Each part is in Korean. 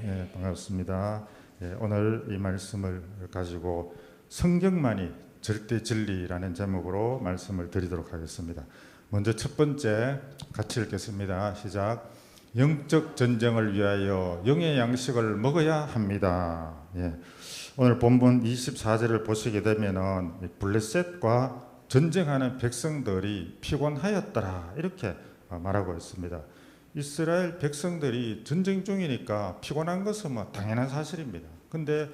반갑습니다. 오늘 이 말씀을 가지고 성경만이 절대 진리라는 제목으로 말씀을 드리도록 하겠습니다. 먼저 첫 번째 같이 읽겠습니다. 시작. 영적 전쟁을 위하여 영의 양식을 먹어야 합니다. 오늘 본문 24절을 보시게 되면은 블레셋과 전쟁하는 백성들이 피곤하였더라 이렇게 말하고 있습니다. 이스라엘 백성들이 전쟁 중이니까 피곤한 것은 뭐 당연한 사실입니다. 근데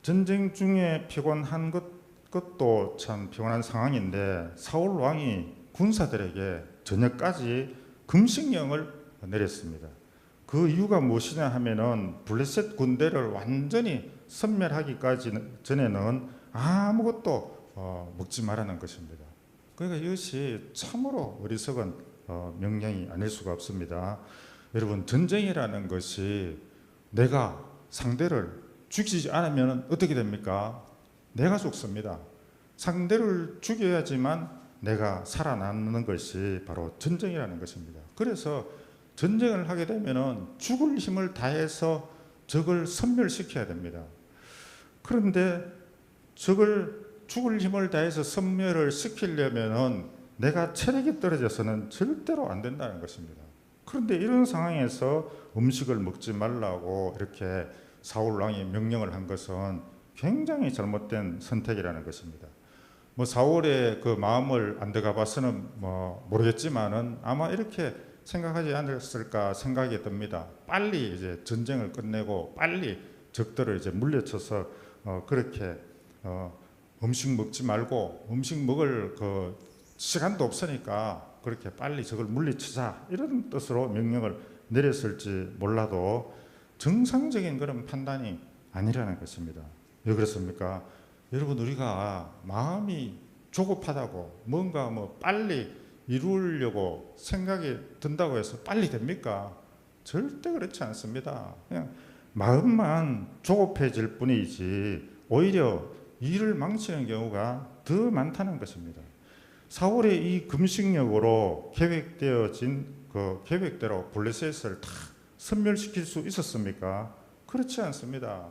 전쟁 중에 피곤한 것도 참 피곤한 상황인데 사울 왕이 군사들에게 저녁까지 금식령을 내렸습니다. 그 이유가 무엇이냐 하면은 블레셋 군대를 완전히 섬멸하기까지 전에는 아무것도 먹지 말라는 것입니다. 그러니까 이것이 참으로 어리석은 명령이 아닐 수가 없습니다. 여러분, 전쟁이라는 것이 내가 상대를 죽이지 않으면 어떻게 됩니까? 내가 죽습니다. 상대를 죽여야지만 내가 살아남는 것이 바로 전쟁이라는 것입니다. 그래서 전쟁을 하게 되면 죽을 힘을 다해서 적을 섬멸시켜야 됩니다. 그런데 적을 죽을 힘을 다해서 섬멸을 시키려면은 내가 체력이 떨어져서는 절대로 안 된다는 것입니다. 그런데 이런 상황에서 음식을 먹지 말라고 이렇게 사울 왕이 명령을 한 것은 굉장히 잘못된 선택이라는 것입니다. 뭐 사울의 그 마음을 안 들어가 봐서는 뭐 모르겠지만은 아마 이렇게 생각하지 않았을까 생각이 듭니다. 빨리 이제 전쟁을 끝내고 빨리 적들을 이제 물리쳐서 그렇게 음식 먹지 말고 음식 먹을 그 시간도 없으니까 그렇게 빨리 적을 물리치자 이런 뜻으로 명령을 내렸을지 몰라도 정상적인 그런 판단이 아니라는 것입니다. 왜 그렇습니까? 여러분, 우리가 마음이 조급하다고 뭔가 뭐 빨리 이루려고 생각이 든다고 해서 빨리 됩니까? 절대 그렇지 않습니다. 그냥 마음만 조급해질 뿐이지 오히려 일을 망치는 경우가 더 많다는 것입니다. 사울의 이 금식력으로 계획되어진 그 계획대로 블레셋을 다 섬멸시킬 수 있었습니까? 그렇지 않습니다.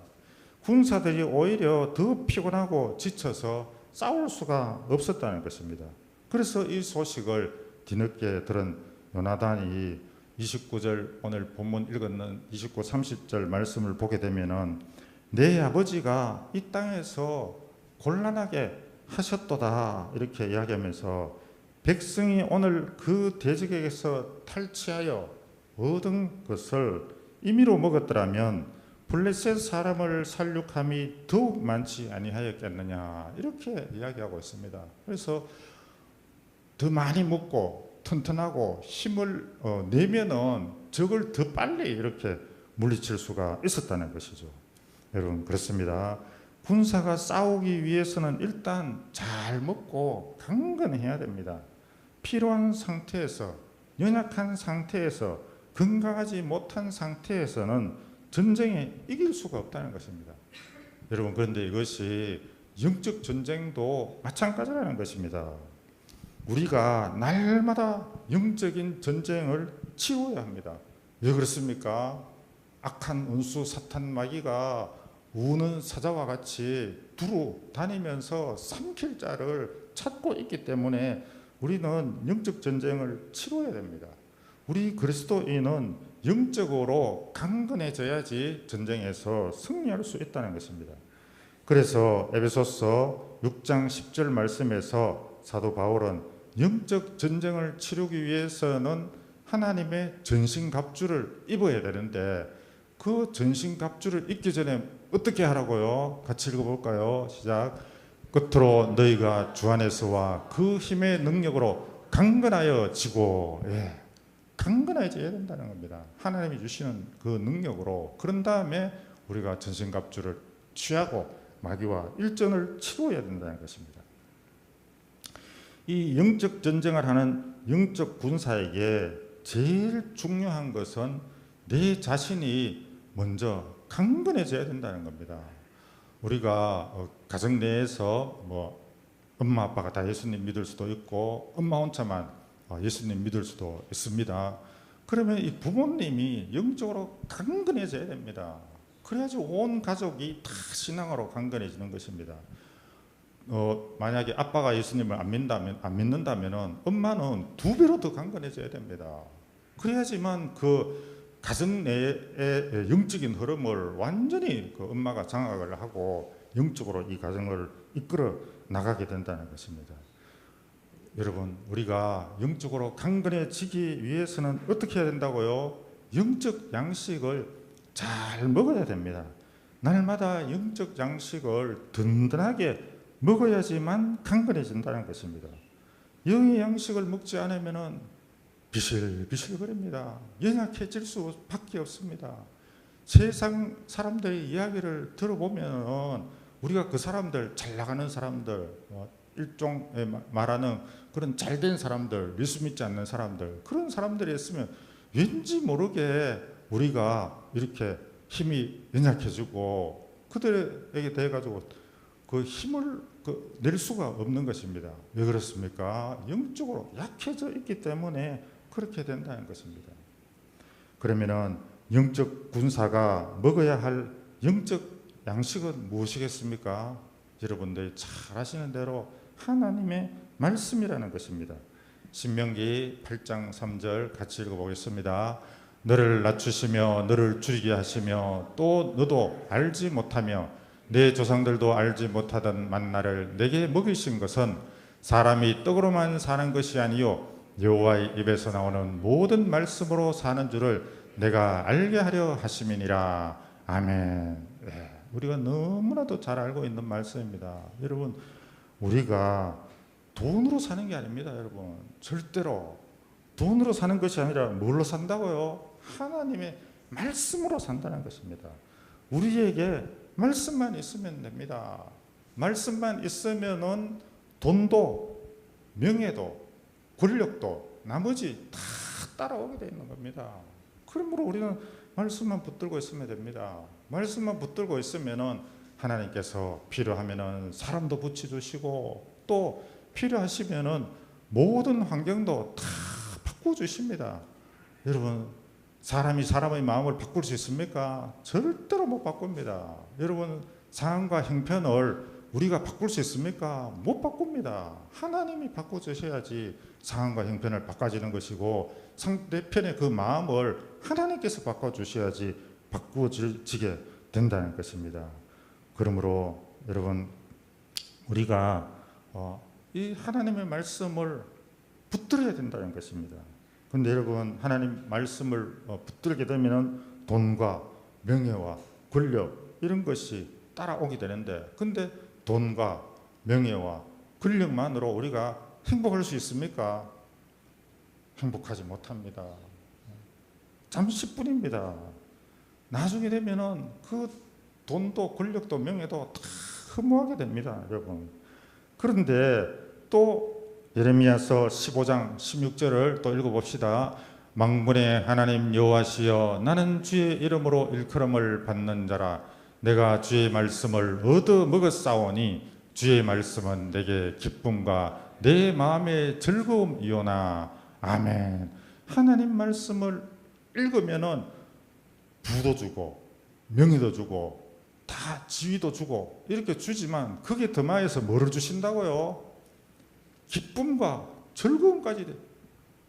군사들이 오히려 더 피곤하고 지쳐서 싸울 수가 없었다는 것입니다. 그래서 이 소식을 뒤늦게 들은 요나단이 29절 오늘 본문 읽었는 29, 30절 말씀을 보게 되면은 내 아버지가 이 땅에서 곤란하게 하셨도다 이렇게 이야기하면서 백성이 오늘 그 대적에게서 탈취하여 얻은 것을 임의로 먹었더라면 블레셋 사람을 살육함이 더욱 많지 아니하였겠느냐 이렇게 이야기하고 있습니다. 그래서 더 많이 먹고 튼튼하고 힘을 내면은 적을 더 빨리 이렇게 물리칠 수가 있었다는 것이죠. 여러분, 그렇습니다. 군사가 싸우기 위해서는 일단 잘 먹고 강건해야 됩니다. 피로한 상태에서, 연약한 상태에서, 건강하지 못한 상태에서는 전쟁에 이길 수가 없다는 것입니다. 여러분, 그런데 이것이 영적 전쟁도 마찬가지라는 것입니다. 우리가 날마다 영적인 전쟁을 치러야 합니다. 왜 그렇습니까? 악한 운수 사탄 마귀가 우는 사자와 같이 두루 다니면서 삼킬 자를 찾고 있기 때문에 우리는 영적 전쟁을 치러야 됩니다. 우리 그리스도인은 영적으로 강건해져야지 전쟁에서 승리할 수 있다는 것입니다. 그래서 에베소서 6장 10절 말씀에서 사도 바울은 영적 전쟁을 치르기 위해서는 하나님의 전신갑주를 입어야 되는데 그 전신갑주를 입기 전에 어떻게 하라고요? 같이 읽어볼까요? 시작. 끝으로 너희가 주 안에서와 그 힘의 능력으로 강건하여 지고 강건해져야 된다는 겁니다. 하나님이 주시는 그 능력으로. 그런 다음에 우리가 전신갑주를 취하고 마귀와 일전을 치러야 된다는 것입니다. 이 영적 전쟁을 하는 영적 군사에게 제일 중요한 것은 내 자신이 먼저 강건해져야 된다는 겁니다. 우리가 가정 내에서 뭐 엄마 아빠가 다 예수님 믿을 수도 있고 엄마 혼자만 예수님 믿을 수도 있습니다. 그러면 이 부모님이 영적으로 강건해져야 됩니다. 그래야지 온 가족이 다 신앙으로 강건해지는 것입니다. 만약에 아빠가 예수님을 안 믿는다면 엄마는 2배로 더 강건해져야 됩니다. 그래야지만 그 가정 내의 영적인 흐름을 완전히 그 엄마가 장악을 하고 영적으로 이 가정을 이끌어 나가게 된다는 것입니다. 여러분, 우리가 영적으로 강건해지기 위해서는 어떻게 해야 된다고요? 영적 양식을 잘 먹어야 됩니다. 날마다 영적 양식을 든든하게 먹어야지만 강건해진다는 것입니다. 영의 양식을 먹지 않으면 비실비실거립니다. 연약해질 수밖에 없습니다. 세상 사람들의 이야기를 들어보면 우리가 그 사람들, 잘 나가는 사람들, 일종의 말하는 그런 잘된 사람들, 예수 믿지 않는 사람들, 그런 사람들이 있으면 왠지 모르게 우리가 이렇게 힘이 연약해지고 그들에게 대해 가지고 그 힘을 낼 수가 없는 것입니다. 왜 그렇습니까? 영적으로 약해져 있기 때문에 그렇게 된다는 것입니다. 그러면은 영적 군사가 먹어야 할 영적 양식은 무엇이겠습니까? 여러분들이 잘 아시는 대로 하나님의 말씀이라는 것입니다. 신명기 8장 3절 같이 읽어보겠습니다. 너를 낮추시며 너를 줄이게 하시며 또 너도 알지 못하며 내 조상들도 알지 못하던 만나를 내게 먹이신 것은 사람이 떡으로만 사는 것이 아니요 여호와의 입에서 나오는 모든 말씀으로 사는 줄을 내가 알게 하려 하심이니라. 아멘. 우리가 너무나도 잘 알고 있는 말씀입니다. 여러분, 우리가 돈으로 사는 게 아닙니다. 여러분, 절대로 돈으로 사는 것이 아니라 뭘로 산다고요? 하나님의 말씀으로 산다는 것입니다. 우리에게 말씀만 있으면 됩니다. 말씀만 있으면은 돈도 명예도 권력도 나머지 다 따라오게 되어 있는 겁니다. 그러므로 우리는 말씀만 붙들고 있으면 됩니다. 말씀만 붙들고 있으면은 하나님께서 필요하면은 사람도 붙여주시고 또 필요하시면은 모든 환경도 다 바꿔주십니다. 여러분, 사람이 사람의 마음을 바꿀 수 있습니까? 절대로 못 바꿉니다. 여러분, 상황과 형편을 우리가 바꿀 수 있습니까? 못 바꿉니다. 하나님이 바꿔주셔야지 상황과 형편을 바꿔지는 것이고 상대편의 그 마음을 하나님께서 바꿔주셔야지 바꿔지게 된다는 것입니다. 그러므로 여러분, 우리가 이 하나님의 말씀을 붙들어야 된다는 것입니다. 그런데 여러분, 하나님 말씀을 붙들게 되면 돈과 명예와 권력 이런 것이 따라오게 되는데, 근데 돈과 명예와 권력만으로 우리가 행복할 수 있습니까? 행복하지 못합니다. 잠시뿐입니다. 나중에 되면은 그 돈도 권력도 명예도 다 허무하게 됩니다, 여러분. 그런데 또 예레미야서 15장 16절을 또 읽어봅시다. 만군의 하나님 여호와시여, 나는 주의 이름으로 일컬음을 받는 자라. 내가 주의 말씀을 얻어 먹었사오니 주의 말씀은 내게 기쁨과 내 마음의 즐거움이오나. 아멘. 하나님 말씀을 읽으면은 부도 주고 명예도 주고 다 지위도 주고 이렇게 주지만 그게 더 많아서 뭐를 주신다고요? 기쁨과 즐거움까지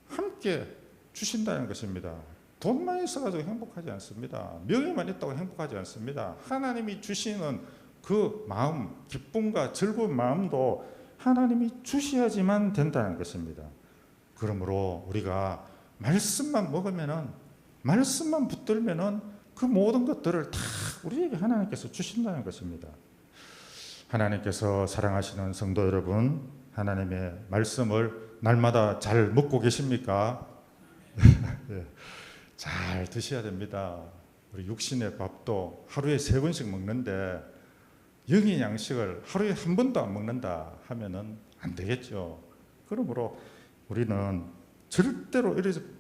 함께 주신다는 것입니다. 돈만 있어가지고 행복하지 않습니다. 명예만 있다고 행복하지 않습니다. 하나님이 주시는 그 마음, 기쁨과 즐거운 마음도 하나님이 주셔야지만 된다는 것입니다. 그러므로 우리가 말씀만 먹으면은, 말씀만 붙들면은 그 모든 것들을 다 우리에게 하나님께서 주신다는 것입니다. 하나님께서 사랑하시는 성도 여러분, 하나님의 말씀을 날마다 잘 먹고 계십니까? 네, 잘 드셔야 됩니다. 우리 육신의 밥도 하루에 3번씩 먹는데 영의 양식을 하루에 한 번도 안 먹는다 하면은 안 되겠죠. 그러므로 우리는 절대로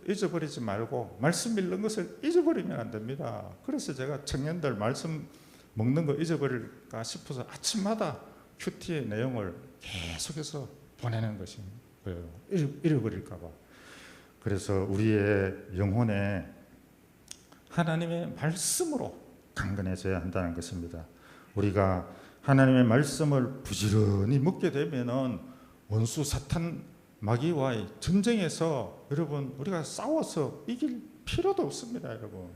잊어버리지 말고 말씀 읽는 것을 잊어버리면 안 됩니다. 그래서 제가 청년들 말씀 먹는 거 잊어버릴까 싶어서 아침마다 큐티의 내용을 계속해서 보내는 것인 거예요. 잃어버릴까 봐. 그래서 우리의 영혼에 하나님의 말씀으로 강건해져야 한다는 것입니다. 우리가 하나님의 말씀을 부지런히 묻게 되면은 원수 사탄 마귀와의 전쟁에서 여러분 우리가 싸워서 이길 필요도 없습니다. 여러분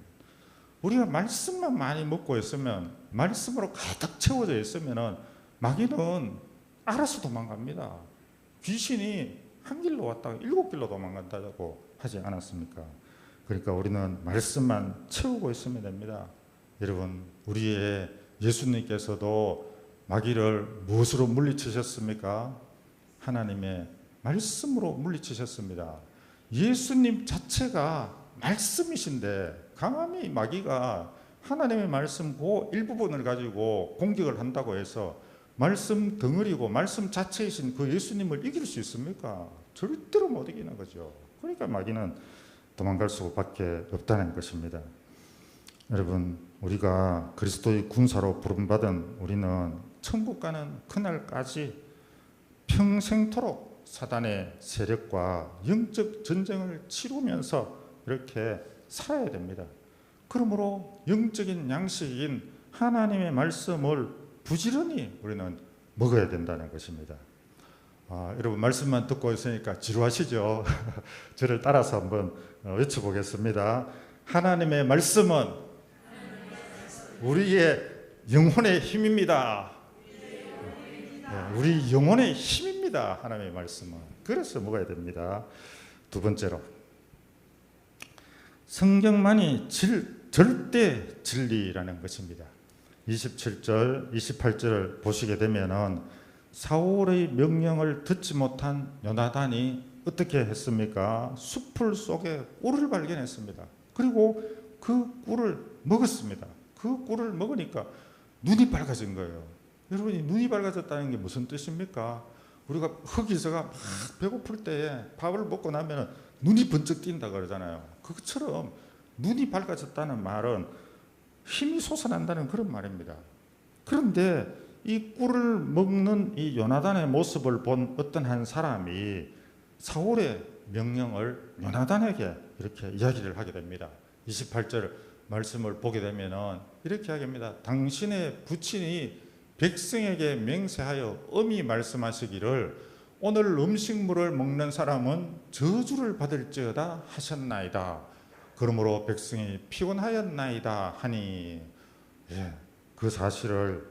우리가 말씀만 많이 먹고 있으면, 말씀으로 가득 채워져 있으면 마귀는 알아서 도망갑니다. 귀신이 한 길로 왔다가 7길로 도망간다고 하지 않았습니까? 그러니까 우리는 말씀만 채우고 있으면 됩니다. 여러분 우리의 예수님께서도 마귀를 무엇으로 물리치셨습니까? 하나님의 말씀으로 물리치셨습니다. 예수님 자체가 말씀이신데 감히 마귀가 하나님의 말씀 그 일부분을 가지고 공격을 한다고 해서 말씀 덩어리고 말씀 자체이신 그 예수님을 이길 수 있습니까? 절대로 못 이기는 거죠. 그러니까 마귀는 도망갈 수밖에 없다는 것입니다. 여러분 우리가 그리스도의 군사로 부름받은 우리는 천국 가는 그날까지 평생토록 사단의 세력과 영적 전쟁을 치르면서 이렇게 살아야 됩니다. 그러므로 영적인 양식인 하나님의 말씀을 부지런히 우리는 먹어야 된다는 것입니다. 여러분 말씀만 듣고 있으니까 지루하시죠? 저를 따라서 한번 외쳐보겠습니다. 하나님의 말씀은 우리의 영혼의 힘입니다. 우리 영혼의 힘입니다. 하나님의 말씀은. 그래서 먹어야 됩니다. 두 번째로 성경만이 절대 진리라는 것입니다. 27절, 28절을 보시게 되면은 사울의 명령을 듣지 못한 요나단이 어떻게 했습니까? 숲을 속에 꿀을 발견했습니다. 그리고 그 꿀을 먹었습니다. 그 꿀을 먹으니까 눈이 밝아진 거예요. 여러분이 눈이 밝아졌다는 게 무슨 뜻입니까? 우리가 흙에서가 막 배고플 때에 밥을 먹고 나면 눈이 번쩍 띈다 그러잖아요. 그것처럼 눈이 밝아졌다는 말은 힘이 솟아난다는 그런 말입니다. 그런데 이 꿀을 먹는 이 요나단의 모습을 본 어떤 한 사람이 사울의 명령을 요나단에게 이렇게 이야기를 하게 됩니다. 28절 말씀을 보게 되면 이렇게 하겠습니다. 당신의 부친이 백성에게 맹세하여 엄히 말씀하시기를 오늘 음식물을 먹는 사람은 저주를 받을지어다 하셨나이다. 그러므로 백성이 피곤하였나이다 하니, 그 사실을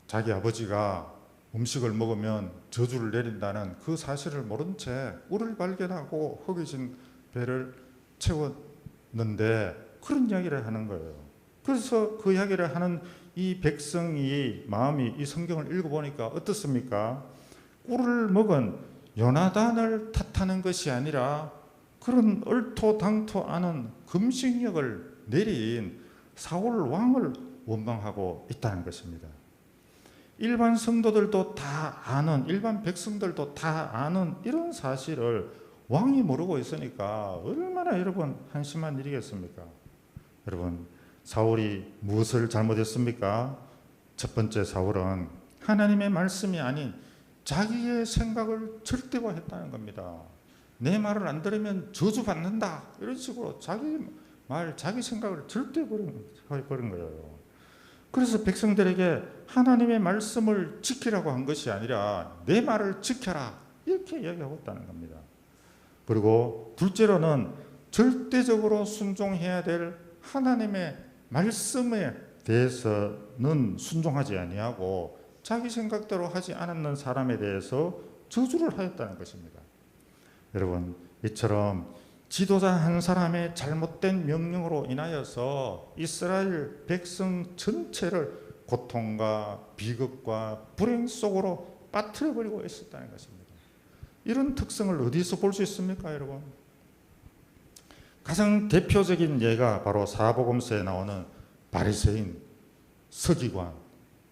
자기 아버지가 음식을 먹으면 저주를 내린다는 그 사실을 모른 채 꿀을 발견하고 허기진 배를 채웠는데 그런 이야기를 하는 거예요. 그래서 그 이야기를 하는 이 백성이 마음이 이 성경을 읽어보니까 어떻습니까? 꿀을 먹은 요나단을 탓하는 것이 아니라 그런 얼토당토 않은 금식력을 내린 사울 왕을 원망하고 있다는 것입니다. 일반 성도들도 다 아는, 일반 백성들도 다 아는 이런 사실을 왕이 모르고 있으니까 얼마나 여러분 한심한 일이겠습니까? 여러분 사울이 무엇을 잘못했습니까? 첫 번째, 사울은 하나님의 말씀이 아닌 자기의 생각을 절대화했다는 겁니다. 내 말을 안 들으면 저주받는다 이런 식으로 자기 말, 자기 생각을 절대화해버린 거예요. 그래서 백성들에게 하나님의 말씀을 지키라고 한 것이 아니라 내 말을 지켜라 이렇게 이야기하고 있다는 겁니다. 그리고 둘째로는 절대적으로 순종해야 될 하나님의 말씀에 대해서는 순종하지 아니하고 자기 생각대로 하지 않았는 사람에 대해서 저주를 하였다는 것입니다. 여러분 이처럼 지도자 한 사람의 잘못된 명령으로 인하여서 이스라엘 백성 전체를 고통과 비극과 불행 속으로 빠뜨려버리고 있었다는 것입니다. 이런 특성을 어디서 볼 수 있습니까, 여러분? 가장 대표적인 예가 바로 사복음서에 나오는 바리새인, 서기관,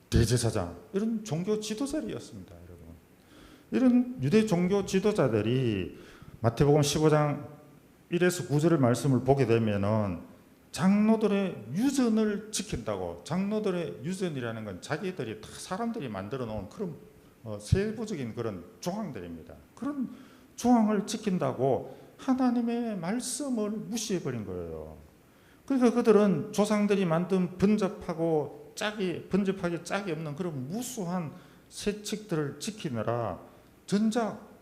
대제사장 이런 종교 지도자들이었습니다, 여러분. 이런 유대 종교 지도자들이 마태복음 15장 1에서 9절의 말씀을 보게 되면은 장로들의 유전을 지킨다고, 장로들의 유전이라는 건 자기들이 다 사람들이 만들어 놓은 그런 세부적인 그런 조항들입니다. 그런 조항을 지킨다고 하나님의 말씀을 무시해버린 거예요. 그러니까 그들은 조상들이 만든 번잡하기 짝이 없는 그런 무수한 세칙들을 지키느라 전작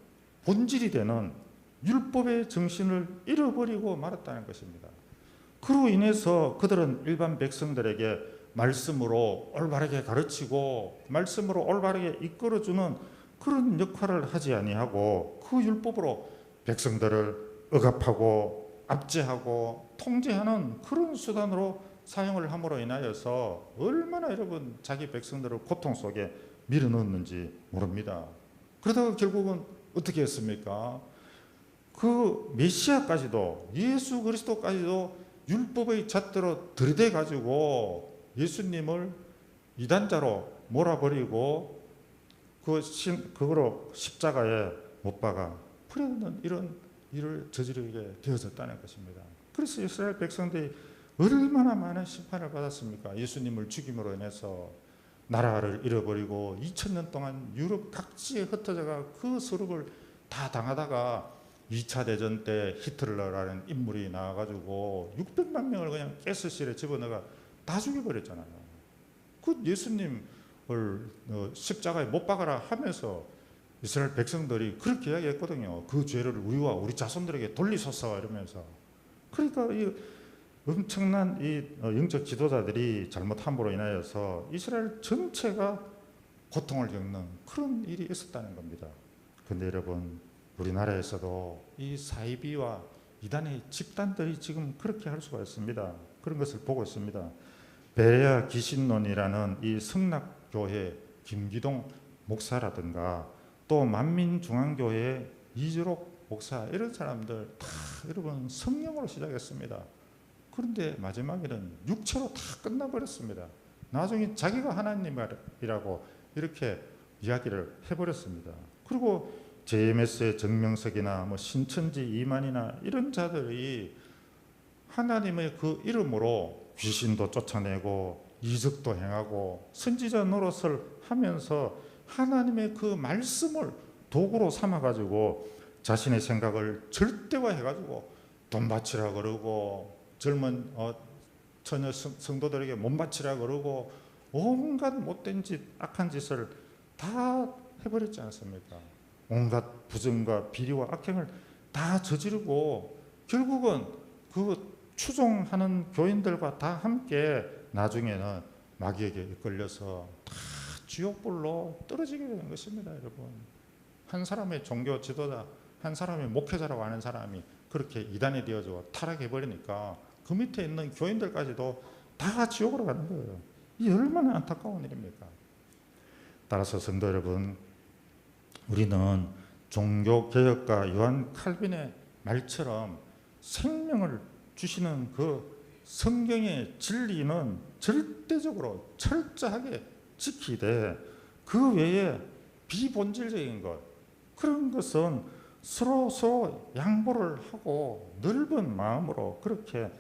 본질이 되는 율법의 정신을 잃어버리고 말았다는 것입니다. 그로 인해서 그들은 일반 백성들에게 말씀으로 올바르게 가르치고 말씀으로 올바르게 이끌어주는 그런 역할을 하지 아니하고 그 율법으로 백성들을 억압하고 압제하고 통제하는 그런 수단으로 사용을 함으로 인하여서 얼마나 여러분 자기 백성들을 고통 속에 밀어넣었는지 모릅니다. 그러다가 결국은 어떻게 했습니까? 그 메시아까지도 예수 그리스도까지도 율법의 잣대로 들이대 가지고 예수님을 이단자로 몰아버리고 그거로 십자가에 못 박아 풀어놓는 이런 일을 저지르게 되어졌다는 것입니다. 그래서 이스라엘 백성들이 얼마나 많은 심판을 받았습니까? 예수님을 죽임으로 인해서 나라를 잃어버리고 2000년 동안 유럽 각지에 흩어져가 그 서름을 다 당하다가 2차 대전 때 히틀러라는 인물이 나와가지고 600만 명을 그냥 가스실에 집어넣어가 다 죽여버렸잖아요. 그 예수님을 십자가에 못 박아라 하면서 이스라엘 백성들이 그렇게 이야기했거든요. 그 죄를 우리와 우리 자손들에게 돌리소서 이러면서. 그러니까 이 엄청난 이 영적 지도자들이 잘못함으로 인하여서 이스라엘 전체가 고통을 겪는 그런 일이 있었다는 겁니다. 그런데 여러분, 우리나라에서도 이 사이비와 이단의 집단들이 지금 그렇게 할 수가 있습니다. 그런 것을 보고 있습니다. 베레아 기신론이라는 이 성락교회 김기동 목사라든가 또 만민중앙교회 이주록 목사 이런 사람들 다 여러분 성령으로 시작했습니다. 그런데 마지막에는 육체로 다 끝나버렸습니다. 나중에 자기가 하나님이라고 이렇게 이야기를 해버렸습니다. 그리고 JMS의 정명석이나 뭐 신천지 이만이나 이런 자들이 하나님의 그 이름으로 귀신도 쫓아내고 이적도 행하고 선지자 노릇을 하면서 하나님의 그 말씀을 도구로 삼아가지고 자신의 생각을 절대화해가지고 돈 바치라 그러고 젊은 처녀 성도들에게 몸 바치라 그러고 온갖 못된 짓, 악한 짓을 다 해버렸지 않습니까? 온갖 부정과 비리와 악행을 다 저지르고 결국은 그 추종하는 교인들과 다 함께 나중에는 마귀에게 이끌려서 다 지옥불로 떨어지게 되는 것입니다, 여러분. 한 사람의 종교 지도자, 한 사람의 목회자라고 하는 사람이 그렇게 이단이 되어져 타락해버리니까 그 밑에 있는 교인들까지도 다 지옥으로 가는 거예요. 이 얼마나 안타까운 일입니까? 따라서 성도 여러분, 우리는 종교개혁가 요한 칼빈의 말처럼 생명을 주시는 그 성경의 진리는 절대적으로 철저하게 지키되 그 외에 비본질적인 것, 그런 것은 서로 양보를 하고 넓은 마음으로 그렇게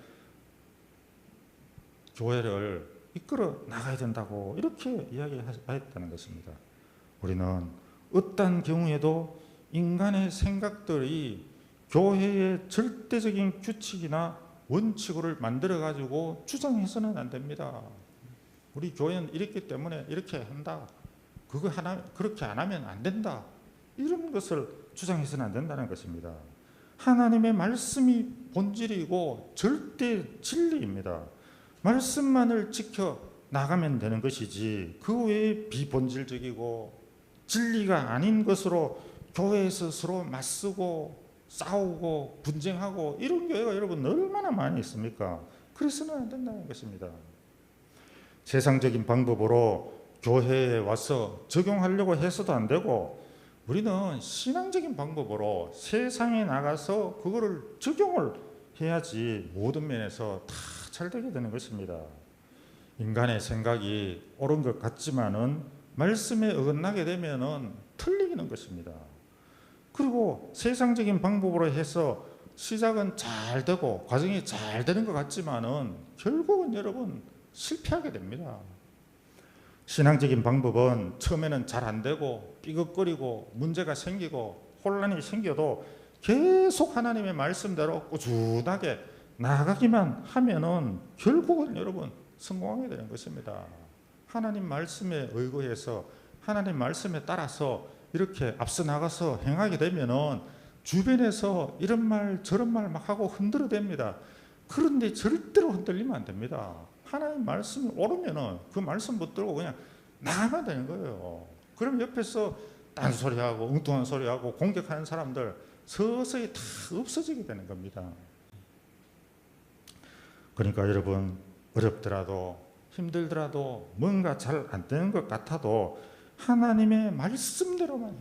교회를 이끌어 나가야 된다고 이렇게 이야기했다는 것입니다. 우리는 어떤 경우에도 인간의 생각들이 교회의 절대적인 규칙이나 원칙을 만들어 가지고 주장해서는 안 됩니다. 우리 교회는 이랬기 때문에 이렇게 한다. 그렇게 안 하면 안 된다. 이런 것을 주장해서는 안 된다는 것입니다. 하나님의 말씀이 본질이고 절대 진리입니다. 말씀만을 지켜 나가면 되는 것이지 그 외에 비본질적이고 진리가 아닌 것으로 교회에서 서로 맞서고 싸우고 분쟁하고 이런 교회가 여러분 얼마나 많이 있습니까? 그래서는 안 된다는 것입니다. 세상적인 방법으로 교회에 와서 적용하려고 해서도 안 되고 우리는 신앙적인 방법으로 세상에 나가서 그거를 적용을 해야지 모든 면에서 다 잘 되게 되는 것입니다. 인간의 생각이 옳은 것 같지만은 말씀에 어긋나게 되면은 틀리는 것입니다. 그리고 세상적인 방법으로 해서 시작은 잘 되고 과정이 잘 되는 것 같지만은 결국은 여러분 실패하게 됩니다. 신앙적인 방법은 처음에는 잘 안 되고 삐걱거리고 문제가 생기고 혼란이 생겨도 계속 하나님의 말씀대로 꾸준하게 나아가기만 하면은 결국은 여러분 성공하게 되는 것입니다. 하나님 말씀에 의거해서 하나님 말씀에 따라서 이렇게 앞서 나가서 행하게 되면은 주변에서 이런 말 저런 말 막 하고 흔들어댑니다. 그런데 절대로 흔들리면 안 됩니다. 하나님 말씀이 옳으면은 그 말씀 붙들고 그냥 나가면 되는 거예요. 그럼 옆에서 딴소리하고 엉뚱한 소리하고 공격하는 사람들 서서히 다 없어지게 되는 겁니다. 그러니까 여러분 어렵더라도 힘들더라도 뭔가 잘 안 되는 것 같아도 하나님의 말씀대로만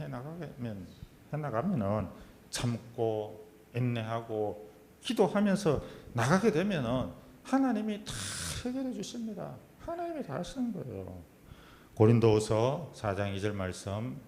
해나가면은 참고 인내하고 기도하면서 나가게 되면은 하나님이 다 해결해 주십니다. 하나님이 다 하시는 거예요. 고린도후서 4장 2절 말씀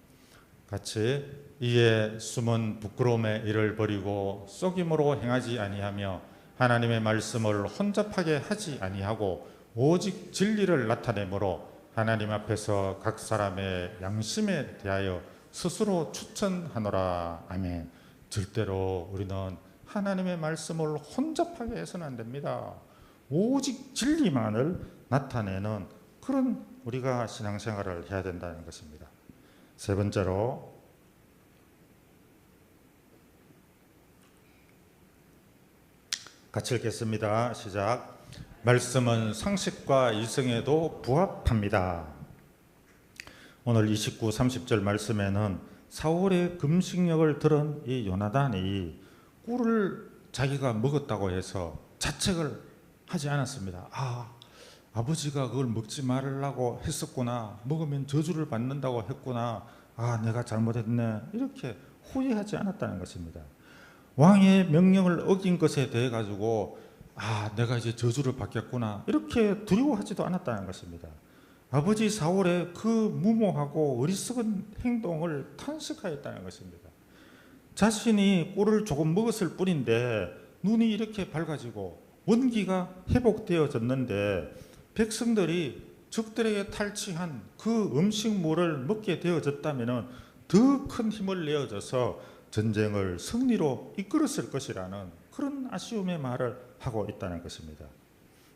같이 이에 숨은 부끄러움의 일을 버리고 속임으로 행하지 아니하며 하나님의 말씀을 혼잡하게 하지 아니하고 오직 진리를 나타내므로 하나님 앞에서 각 사람의 양심에 대하여 스스로 추천하노라. 아멘. 절대로 우리는 하나님의 말씀을 혼잡하게 해서는 안 됩니다. 오직 진리만을 나타내는 그런 우리가 신앙생활을 해야 된다는 것입니다. 세 번째로 같이 읽겠습니다. 시작. 말씀은 상식과 이성에도 부합합니다. 오늘 29, 30절 말씀에는 사울의 금식력을 들은 이 요나단이 꿀을 자기가 먹었다고 해서 자책을 하지 않았습니다. 아버지가 그걸 먹지 말라고 했었구나. 먹으면 저주를 받는다고 했구나. 내가 잘못했네. 이렇게 후회하지 않았다는 것입니다. 왕의 명령을 어긴 것에 대해 가지고 내가 이제 저주를 받겠구나. 이렇게 두려워하지도 않았다는 것입니다. 아버지 사울의 그 무모하고 어리석은 행동을 탄식하였다는 것입니다. 자신이 꿀을 조금 먹었을 뿐인데 눈이 이렇게 밝아지고 원기가 회복되어졌는데 백성들이 적들에게 탈취한 그 음식물을 먹게 되어졌다면 더 큰 힘을 내어줘서 전쟁을 승리로 이끌었을 것이라는 그런 아쉬움의 말을 하고 있다는 것입니다.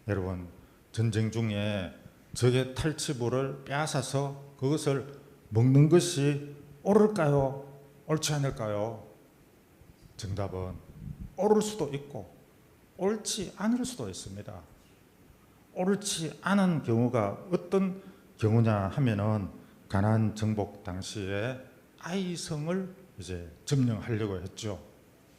여러분, 전쟁 중에 적의 탈취물을 빼앗아서 그것을 먹는 것이 옳을까요? 옳지 않을까요? 정답은 옳을 수도 있고 옳지 않을 수도 있습니다. 옳지 않은 경우가 어떤 경우냐 하면은 가나안 정복 당시에 아이성을 이제 점령하려고 했죠.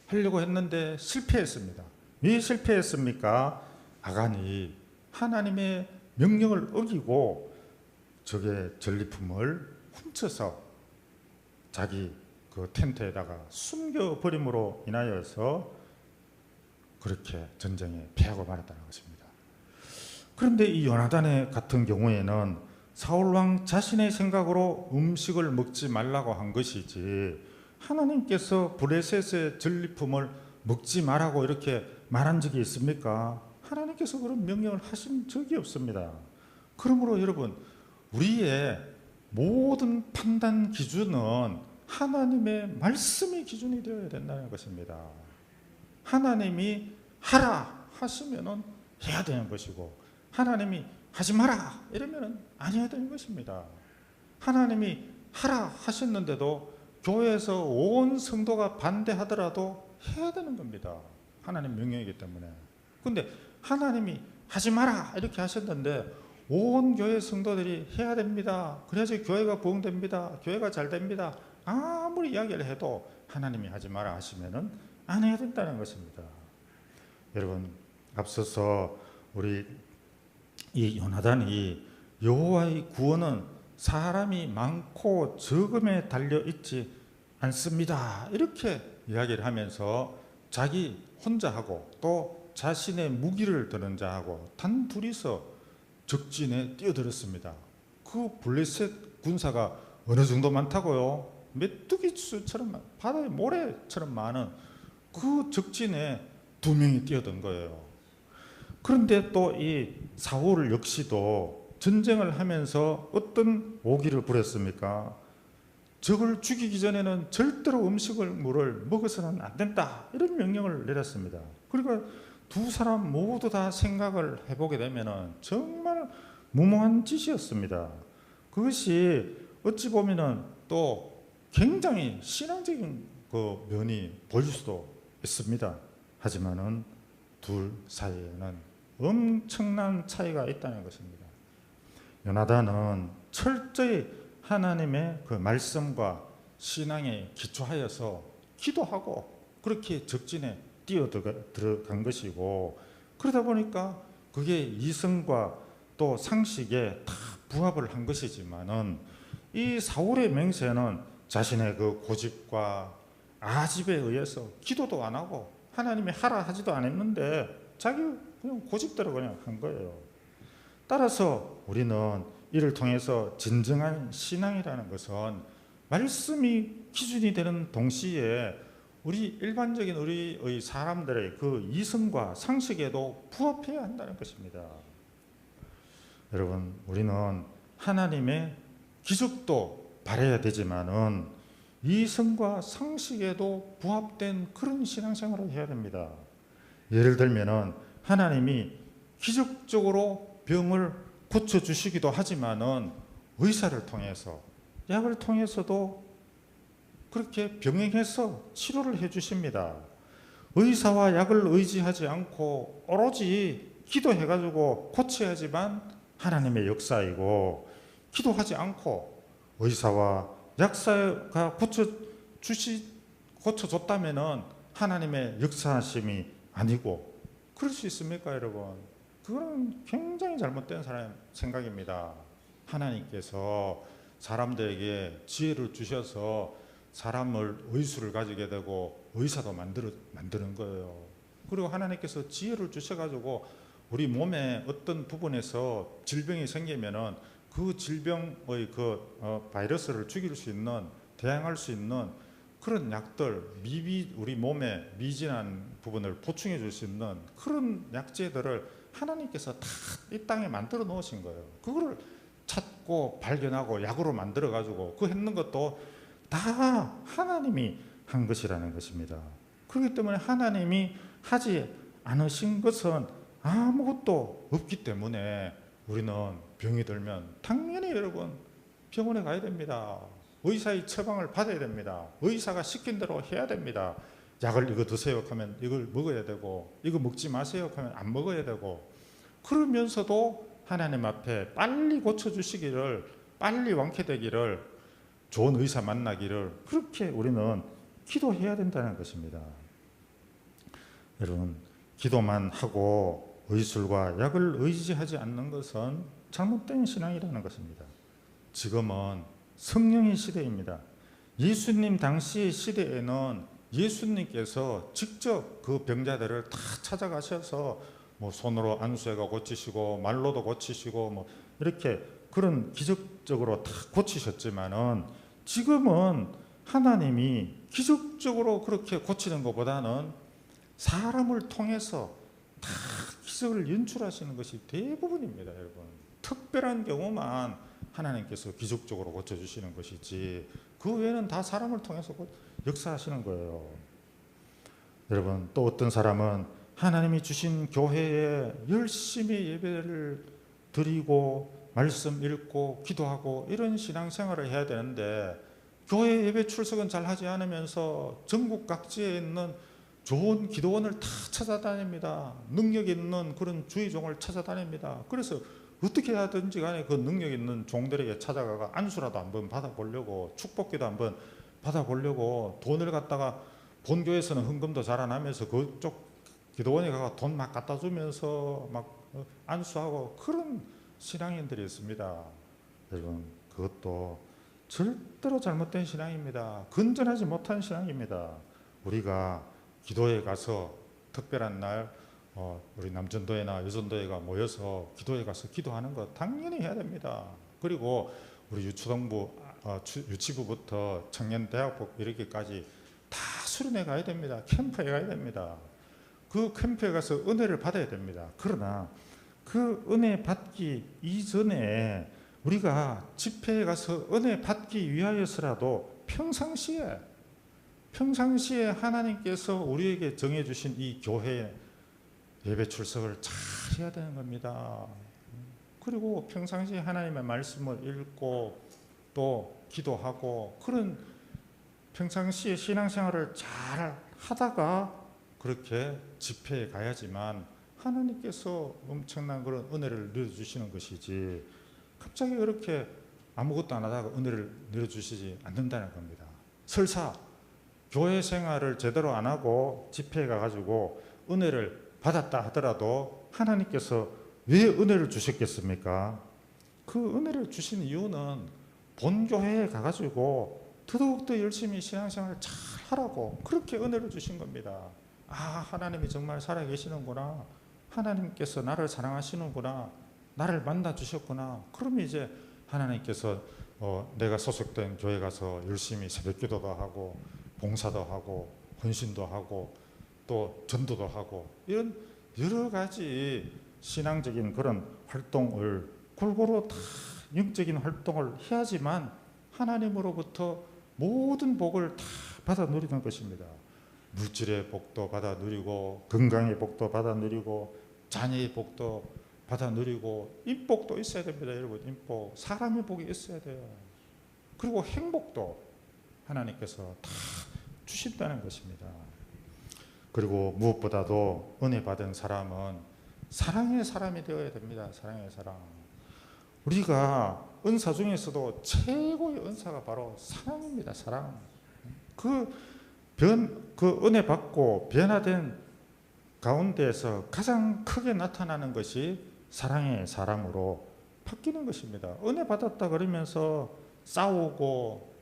하려고 했는데 실패했습니다. 왜 실패했습니까? 아간이 하나님의 명령을 어기고 적의 전리품을 훔쳐서 자기 그 텐트에다가 숨겨버림으로 인하여서 그렇게 전쟁에 패하고 말았다는 것입니다. 그런데 이 요나단의 같은 경우에는 사울왕 자신의 생각으로 음식을 먹지 말라고 한 것이지 하나님께서 브레셋의 전리품을 먹지 말라고 이렇게 말한 적이 있습니까? 하나님께서 그런 명령을 하신 적이 없습니다. 그러므로 여러분, 우리의 모든 판단 기준은 하나님의 말씀이 기준이 되어야 된다는 것입니다. 하나님이 하라 하시면은 해야 되는 것이고 하나님이 하지 마라 이러면은 안 해야 되는 것입니다. 하나님이 하라 하셨는데도 교회에서 온 성도가 반대하더라도 해야 되는 겁니다. 하나님 명령이기 때문에. 근데 하나님이 하지 마라 이렇게 하셨는데 온 교회 성도들이 해야 됩니다. 그래야지 교회가 부흥됩니다. 교회가 잘 됩니다. 아무리 이야기를 해도 하나님이 하지 마라 하시면은 안 해야 된다는 것입니다. 여러분, 앞서서 우리 이 요나단이 여호와의 구원은 사람이 많고 적음에 달려 있지 않습니다. 이렇게 이야기를 하면서 자기 혼자 하고 또 자신의 무기를 드는 자하고 단 둘이서 적진에 뛰어들었습니다. 그 블레셋 군사가 어느 정도 많다고요? 메뚜기 수처럼 바다의 모래처럼 많은 그 적진에 2명이 뛰어든 거예요. 그런데 또 이 사울 역시도 전쟁을 하면서 어떤 오기를 부렸습니까? 적을 죽이기 전에는 절대로 물을 먹어서는 안 된다, 이런 명령을 내렸습니다. 그러니까 두 사람 모두 다 생각을 해보게 되면 정말 무모한 짓이었습니다. 그것이 어찌 보면은 또 굉장히 신앙적인 그 면이 보일 수도 있습니다. 하지만은 둘 사이에는 엄청난 차이가 있다는 것입니다. 요나단은 철저히 하나님의 그 말씀과 신앙에 기초하여서 기도하고 그렇게 적진에 뛰어들어간 것이고, 그러다 보니까 그게 이성과 또 상식에 다 부합을 한 것이지만은, 이 사울의 맹세는 자신의 그 고집과 아집에 의해서 기도도 안 하고 하나님이 하라 하지도 않았는데 자기 그냥 고집대로 그냥 한 거예요. 따라서 우리는 이를 통해서 진정한 신앙이라는 것은 말씀이 기준이 되는 동시에 우리 일반적인 우리의 사람들의 그 이성과 상식에도 부합해야 한다는 것입니다. 여러분, 우리는 하나님의 기적도 바라야 되지만은 이성과 상식에도 부합된 그런 신앙생활을 해야 됩니다. 예를 들면은 하나님이 기적적으로 병을 고쳐주시기도 하지만은 의사를 통해서, 약을 통해서도 그렇게 병행해서 치료를 해주십니다. 의사와 약을 의지하지 않고 오로지 기도해가지고 고쳐야지만 하나님의 역사이고, 기도하지 않고 의사와 약사가 고쳐줬다면은 하나님의 역사하심이 아니고, 그럴 수 있습니까, 여러분? 그건 굉장히 잘못된 사람의 생각입니다. 하나님께서 사람들에게 지혜를 주셔서 사람을 의술을 가지게 되고 의사도 만드는 거예요. 그리고 하나님께서 지혜를 주셔가지고 우리 몸의 어떤 부분에서 질병이 생기면은 그 질병의 바이러스를 죽일 수 있는, 대항할 수 있는 그런 약들, 우리 몸의 미진한 부분을 보충해 줄 수 있는 그런 약재들을 하나님께서 다 이 땅에 만들어 놓으신 거예요. 그거를 찾고 발견하고 약으로 만들어 가지고 그 했는 것도 다 하나님이 한 것이라는 것입니다. 그렇기 때문에 하나님이 하지 않으신 것은 아무것도 없기 때문에 우리는 병이 들면 당연히 여러분 병원에 가야 됩니다. 의사의 처방을 받아야 됩니다. 의사가 시킨 대로 해야 됩니다. 약을 이거 드세요 하면 이걸 먹어야 되고, 이거 먹지 마세요 하면 안 먹어야 되고, 그러면서도 하나님 앞에 빨리 고쳐주시기를, 빨리 완쾌되기를, 좋은 의사 만나기를 그렇게 우리는 기도해야 된다는 것입니다. 여러분, 기도만 하고 의술과 약을 의지하지 않는 것은 잘못된 신앙이라는 것입니다. 지금은 성령의 시대입니다. 예수님 당시 시대에는 예수님께서 직접 그 병자들을 다 찾아가셔서 뭐 손으로 안수해가 고치시고 말로도 고치시고 뭐 이렇게 그런 기적적으로 다 고치셨지만은, 지금은 하나님이 기적적으로 그렇게 고치는 것보다는 사람을 통해서 다 기적을 연출하시는 것이 대부분입니다. 여러분, 특별한 경우만 하나님께서 기적적으로 고쳐주시는 것이지 그 외에는 다 사람을 통해서 역사하시는 거예요. 여러분, 또 어떤 사람은 하나님이 주신 교회에 열심히 예배를 드리고 말씀 읽고 기도하고 이런 신앙생활을 해야 되는데, 교회 예배 출석은 잘 하지 않으면서 전국 각지에 있는 좋은 기도원을 다 찾아다닙니다. 능력 있는 그런 주의종을 찾아다닙니다. 그래서 어떻게 하든지 간에 그 능력 있는 종들에게 찾아가가 안수라도 한번 받아보려고, 축복기도 한번 받아보려고 돈을 갖다가 본교에서는 헌금도 잘 안 하면서 그쪽 기도원에 가서 돈 막 갖다 주면서 막 안수하고 그런 신앙인들이 있습니다. 여러분, 그것도 절대로 잘못된 신앙입니다. 건전하지 못한 신앙입니다. 우리가 기도에 가서 특별한 날 우리 남전도회나 여전도회가 모여서 기도에 가서 기도하는 거 당연히 해야 됩니다. 그리고 우리 유초등부, 유치부부터 청년대학부 이렇게까지 다 수련회 가야 됩니다. 캠프에 가야 됩니다. 그 캠프에 가서 은혜를 받아야 됩니다. 그러나 그 은혜 받기 이전에 우리가 집회에 가서 은혜 받기 위하여서라도 평상시에 하나님께서 우리에게 정해주신 이 교회 예배 출석을 잘 해야 되는 겁니다. 그리고 평상시에 하나님의 말씀을 읽고 또 기도하고 그런 평상시에 신앙생활을 잘 하다가 그렇게 집회에 가야지만 하나님께서 엄청난 그런 은혜를 내려주시는 것이지, 갑자기 그렇게 아무것도 안 하다가 은혜를 내려주시지 않는다는 겁니다. 설사 교회 생활을 제대로 안 하고 집회에 가가지고 은혜를 받았다 하더라도 하나님께서 왜 은혜를 주셨겠습니까? 그 은혜를 주신 이유는 본교회에 가가지고 더욱더 열심히 신앙생활을 잘 하라고 그렇게 은혜를 주신 겁니다. 하나님이 정말 살아계시는구나, 하나님께서 나를 사랑하시는구나, 나를 만나 주셨구나. 그러면 이제 하나님께서 내가 소속된 교회 가서 열심히 새벽기도도 하고 봉사도 하고 헌신도 하고 또 전도도 하고 이런 여러 가지 신앙적인 그런 활동을 골고루 다 영적인 활동을 해야지만 하나님으로부터 모든 복을 다 받아 누리는 것입니다. 물질의 복도 받아 누리고 건강의 복도 받아 누리고 자녀의 복도 받아 누리고 인복도 있어야 됩니다. 여러분, 인복, 사람의 복이 있어야 돼요. 그리고 행복도 하나님께서 다 주신다는 것입니다. 그리고 무엇보다도 은혜 받은 사람은 사랑의 사람이 되어야 됩니다. 사랑의 사람. 우리가 은사 중에서도 최고의 은사가 바로 사랑입니다. 사랑. 그 은혜 받고 변화된 가운데에서 가장 크게 나타나는 것이 사랑의 사람으로 바뀌는 것입니다. 은혜 받았다 그러면서 싸우고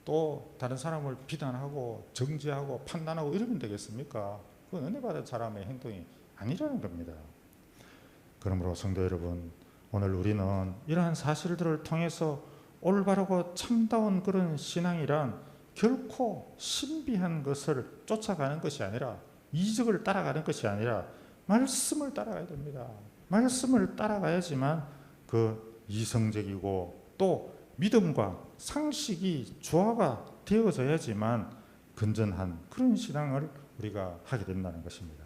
또 다른 사람을 비난하고 정죄하고 판단하고 이러면 되겠습니까? 그건 은혜 받은 사람의 행동이 아니라는 겁니다. 그러므로 성도 여러분, 오늘 우리는 이러한 사실들을 통해서 올바르고 참다운 그런 신앙이란 결코 신비한 것을 쫓아가는 것이 아니라, 이적을 따라가는 것이 아니라 말씀을 따라가야 됩니다. 말씀을 따라가야지만 그 이성적이고 또 믿음과 상식이 조화가 되어져야지만 건전한 그런 신앙을 우리가 하게 된다는 것입니다.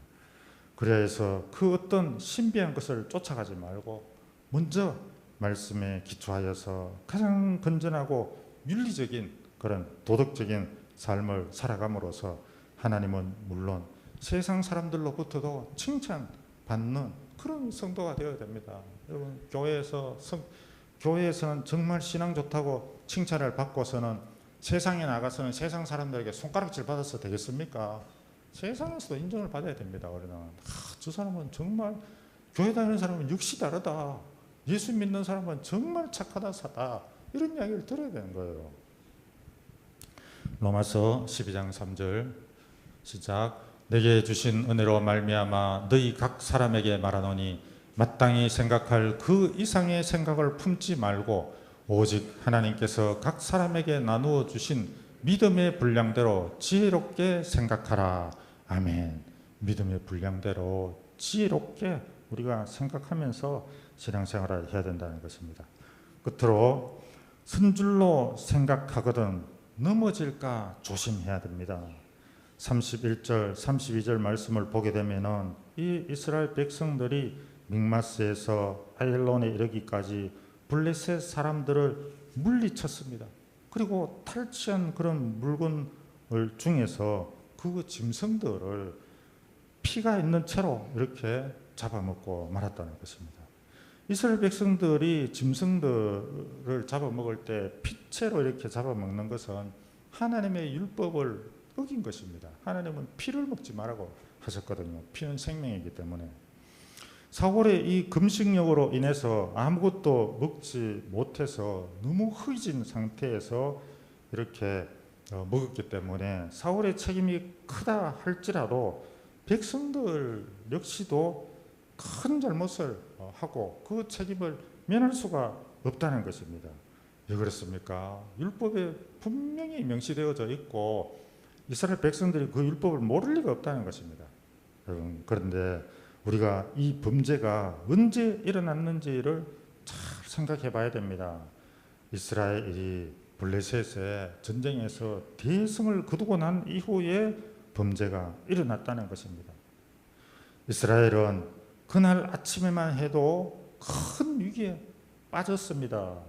그래야 해서 그 어떤 신비한 것을 쫓아가지 말고 먼저 말씀에 기초하여서 가장 건전하고 윤리적인 그런 도덕적인 삶을 살아감으로써 하나님은 물론 세상 사람들로부터도 칭찬받는 그런 성도가 되어야 됩니다. 여러분, 교회에서는 정말 신앙 좋다고 칭찬을 받고서는 세상에 나가서는 세상 사람들에게 손가락질 받아서 되겠습니까? 세상에서도 인정을 받아야 됩니다. 우리는 저 사람은 정말, 교회 다니는 사람은 역시 다르다, 예수 믿는 사람은 정말 착하다, 사다, 이런 이야기를 들어야 되는 거예요. 로마서 12장 3절 시작. 내게 주신 은혜로 말미암아 너희 각 사람에게 말하노니 마땅히 생각할 그 이상의 생각을 품지 말고 오직 하나님께서 각 사람에게 나누어 주신 믿음의 분량대로 지혜롭게 생각하라. 아멘. 믿음의 분량대로 지혜롭게 우리가 생각하면서 신앙생활을 해야 된다는 것입니다. 끝으로 선줄로 생각하거든 넘어질까 조심해야 됩니다. 31절, 32절 말씀을 보게 되면은 이 이스라엘 백성들이 믹마스에서 아얄론에 이르기까지 블레셋 사람들을 물리쳤습니다. 그리고 탈취한 그런 물건을 중에서 그 짐승들을 피가 있는 채로 이렇게 잡아먹고 말았다는 것입니다. 이스라엘 백성들이 짐승들을 잡아먹을 때 피채로 이렇게 잡아먹는 것은 하나님의 율법을 어긴 것입니다. 하나님은 피를 먹지 말라고 하셨거든요. 피는 생명이기 때문에. 사울의 이 금식력으로 인해서 아무것도 먹지 못해서 너무 허기진 상태에서 이렇게 먹었기 때문에 사울의 책임이 크다 할지라도 백성들 역시도 큰 잘못을 하고 그 책임을 면할 수가 없다는 것입니다. 왜 그렇습니까? 율법에 분명히 명시되어져 있고 이스라엘 백성들이 그 율법을 모를 리가 없다는 것입니다. 그런데 우리가 이 범죄가 언제 일어났는지를 잘 생각해 봐야 됩니다. 이스라엘이 블레셋의 전쟁에서 대승을 거두고 난 이후에 범죄가 일어났다는 것입니다. 이스라엘은 그날 아침에만 해도 큰 위기에 빠졌습니다.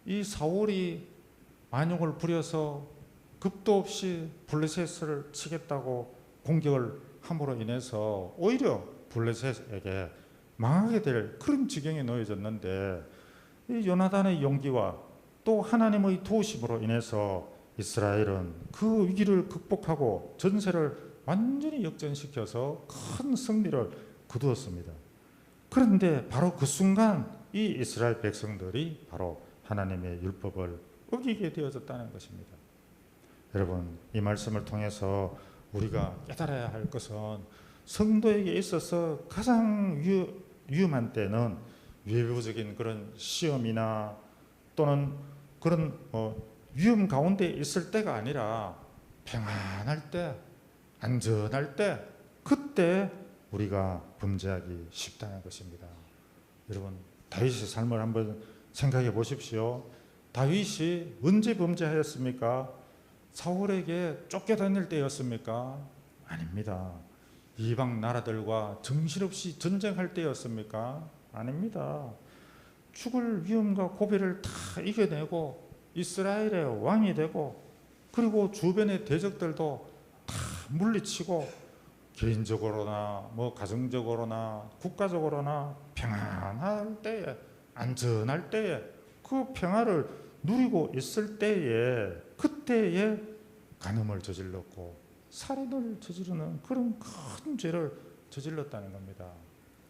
이 사울이 만용을 부려서 겁도 없이 블레셋을 치겠다고 공격을 함으로 인해서 오히려 블레셋에게 망하게 될 그런 지경에 놓여졌는데, 이 요나단의 용기와 또 하나님의 도우심으로 인해서 이스라엘은 그 위기를 극복하고 전세를 완전히 역전시켜서 큰 승리를 거두었습니다. 그런데 바로 그 순간 이 이스라엘 백성들이 바로 하나님의 율법을 어기게 되어졌다는 것입니다. 여러분, 이 말씀을 통해서 우리가 깨달아야 할 것은 성도에게 있어서 가장 위험한 때는 외부적인 그런 시험이나 또는 그런 위험 가운데 있을 때가 아니라 평안할 때, 안전할 때, 그때 우리가 범죄하기 쉽다는 것입니다. 여러분, 다윗의 삶을 한번 생각해 보십시오. 다윗이 언제 범죄하였습니까? 사울에게 쫓겨다닐 때였습니까? 아닙니다. 이방 나라들과 정신없이 전쟁할 때였습니까? 아닙니다. 죽을 위험과 고비를 다 이겨내고 이스라엘의 왕이 되고, 그리고 주변의 대적들도 다 물리치고 개인적으로나 가정적으로나 국가적으로나 평안할 때에, 안전할 때에, 그 평화를 누리고 있을 때에, 그때에 간음을 저질렀고 살인을 저지르는 그런 큰 죄를 저질렀다는 겁니다.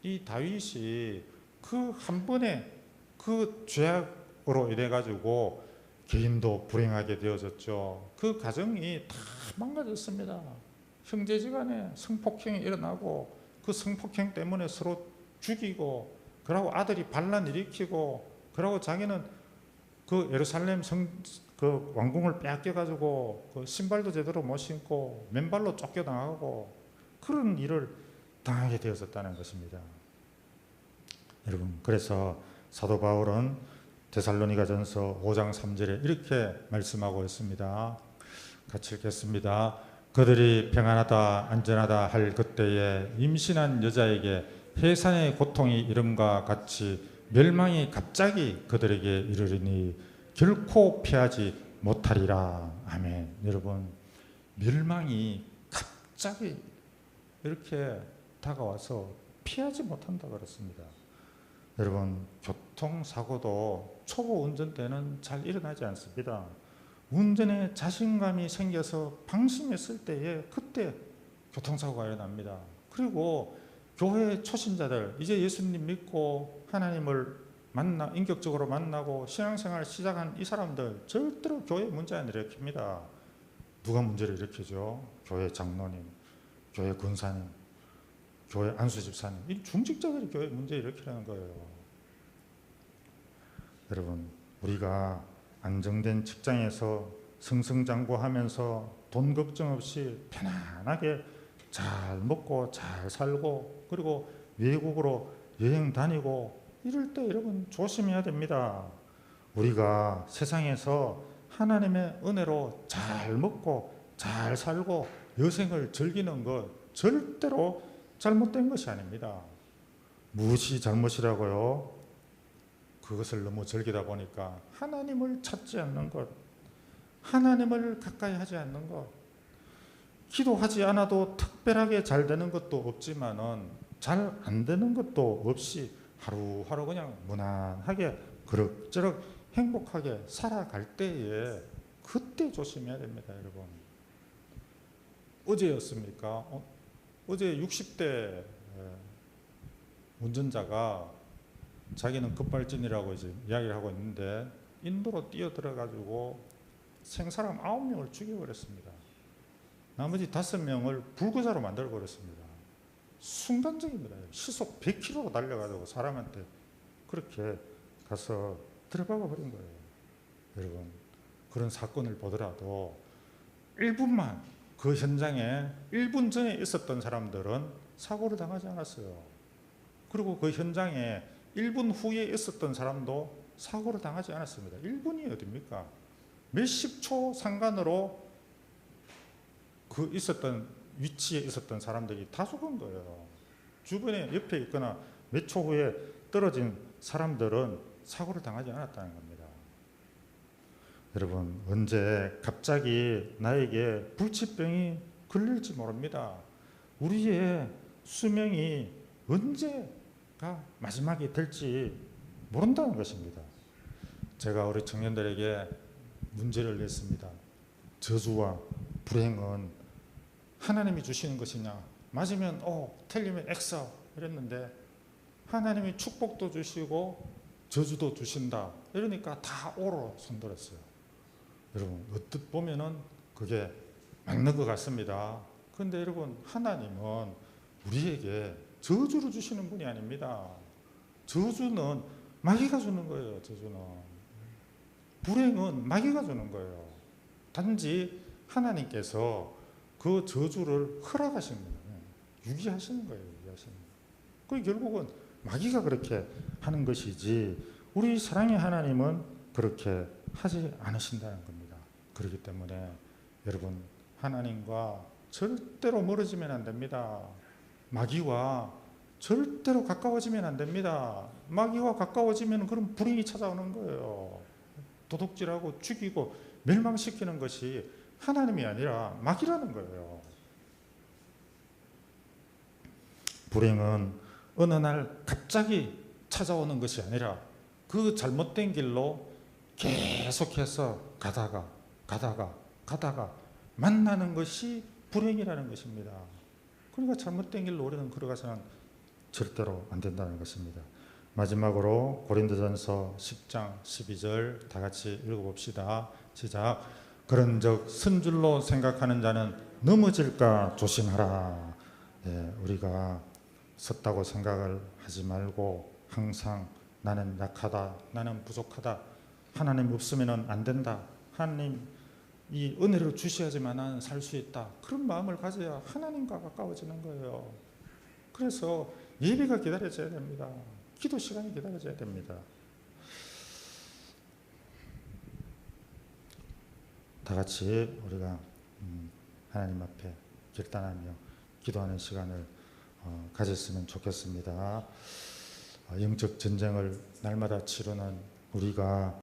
이 다윗이 그 한 번의 그 죄악으로 인해 가지고 개인도 불행하게 되어졌죠. 그 가정이 다 망가졌습니다. 형제지간에 성폭행이 일어나고, 그 성폭행 때문에 서로 죽이고, 그러고 아들이 반란 일으키고, 그러고 자기는 그 예루살렘 그 왕궁을 빼앗겨 가지고 그 신발도 제대로 못 신고 맨발로 쫓겨나가고 그런 일을 당하게 되었었다는 것입니다. 여러분, 그래서 사도 바울은 데살로니가전서 5장 3절에 이렇게 말씀하고 있습니다. 같이 읽겠습니다. 그들이 평안하다 안전하다 할 그때에 임신한 여자에게 해산의 고통이 이름과 같이 멸망이 갑자기 그들에게 이르리니 결코 피하지 못하리라. 아멘. 여러분, 멸망이 갑자기 이렇게 다가와서 피하지 못한다 그랬습니다. 여러분, 교통사고도 초보 운전 때는 잘 일어나지 않습니다. 운전에 자신감이 생겨서 방심했을 때에 그때 교통사고가 일어납니다. 그리고 교회 초신자들, 이제 예수님 믿고 하나님을 인격적으로 만나고 신앙생활 시작한 이 사람들 절대로 교회 문제 안 일으킵니다. 누가 문제를 일으키죠? 교회 장로님, 교회 권사님, 교회 안수집사님, 이 중직자들이 교회 문제 일으키려는 거예요. 여러분, 우리가 안정된 직장에서 승승장구하면서 돈 걱정 없이 편안하게 잘 먹고 잘 살고, 그리고 외국으로 여행 다니고 이럴 때 여러분 조심해야 됩니다. 우리가 세상에서 하나님의 은혜로 잘 먹고 잘 살고 여생을 즐기는 것 절대로 잘못된 것이 아닙니다. 무엇이 잘못이라고요? 그것을 너무 즐기다 보니까 하나님을 찾지 않는 것, 하나님을 가까이 하지 않는 것, 기도하지 않아도 특별하게 잘 되는 것도 없지만은 잘 안 되는 것도 없이 하루하루 그냥 무난하게 그럭저럭 행복하게 살아갈 때에 그때 조심해야 됩니다, 여러분. 어제였습니까? 어제 60대 운전자가 자기는 급발진이라고 이제 이야기를 하고 있는데 인도로 뛰어들어가지고 생사람 9명을 죽여버렸습니다. 나머지 5명을 불구자로 만들어버렸습니다. 순간적입니다. 시속 100km로 달려가지고 사람한테 그렇게 가서 들어박아 버린 거예요. 여러분, 그런 사건을 보더라도 1분만 그 현장에 1분 전에 있었던 사람들은 사고를 당하지 않았어요. 그리고 그 현장에 1분 후에 있었던 사람도 사고를 당하지 않았습니다. 1분이 어딥니까? 몇십 초 상간으로 그 있었던 위치에 있었던 사람들이 다 죽은 거예요. 주변에 옆에 있거나 몇 초 후에 떨어진 사람들은 사고를 당하지 않았다는 겁니다. 여러분, 언제 갑자기 나에게 불치병이 걸릴지 모릅니다. 우리의 수명이 언제가 마지막이 될지 모른다는 것입니다. 제가 우리 청년들에게 문제를 냈습니다. 저주와 불행은 하나님이 주시는 것이냐? 맞으면 O, 틀리면 X 이랬는데 하나님이 축복도 주시고 저주도 주신다. 이러니까 다 O로 손들었어요. 여러분, 어떻게 보면은 그게 맞는 것 같습니다. 그런데 여러분, 하나님은 우리에게 저주를 주시는 분이 아닙니다. 저주는 마귀가 주는 거예요. 저주는 불행은 마귀가 주는 거예요. 단지 하나님께서 그 저주를 허락하신 거예요. 유기하시는 거예요. 유기하시는 거예요. 그 결국은 마귀가 그렇게 하는 것이지 우리 사랑의 하나님은 그렇게 하지 않으신다는 겁니다. 그렇기 때문에 여러분, 하나님과 절대로 멀어지면 안 됩니다. 마귀와 절대로 가까워지면 안 됩니다. 마귀와 가까워지면 그런 불행이 찾아오는 거예요. 도둑질하고 죽이고 멸망시키는 것이 하나님이 아니라 마귀라는 거예요. 불행은 어느 날 갑자기 찾아오는 것이 아니라 그 잘못된 길로 계속해서 가다가 만나는 것이 불행이라는 것입니다. 그러니까 잘못된 길로 우리는 걸어가서는 절대로 안 된다는 것입니다. 마지막으로 고린도전서 10장 12절 다 같이 읽어봅시다. 시작. 그런즉 선줄로 생각하는 자는 넘어질까 조심하라. 네, 우리가 섰다고 생각을 하지 말고 항상 나는 약하다, 나는 부족하다, 하나님 없으면 안 된다, 하나님 이 은혜를 주셔야지만 나는 살 수 있다, 그런 마음을 가져야 하나님과 가까워지는 거예요. 그래서 예배가 기다려져야 됩니다. 기도 시간이 기다려져야 됩니다. 다 같이 우리가 하나님 앞에 결단하며 기도하는 시간을 가졌으면 좋겠습니다. 영적 전쟁을 날마다 치르는 우리가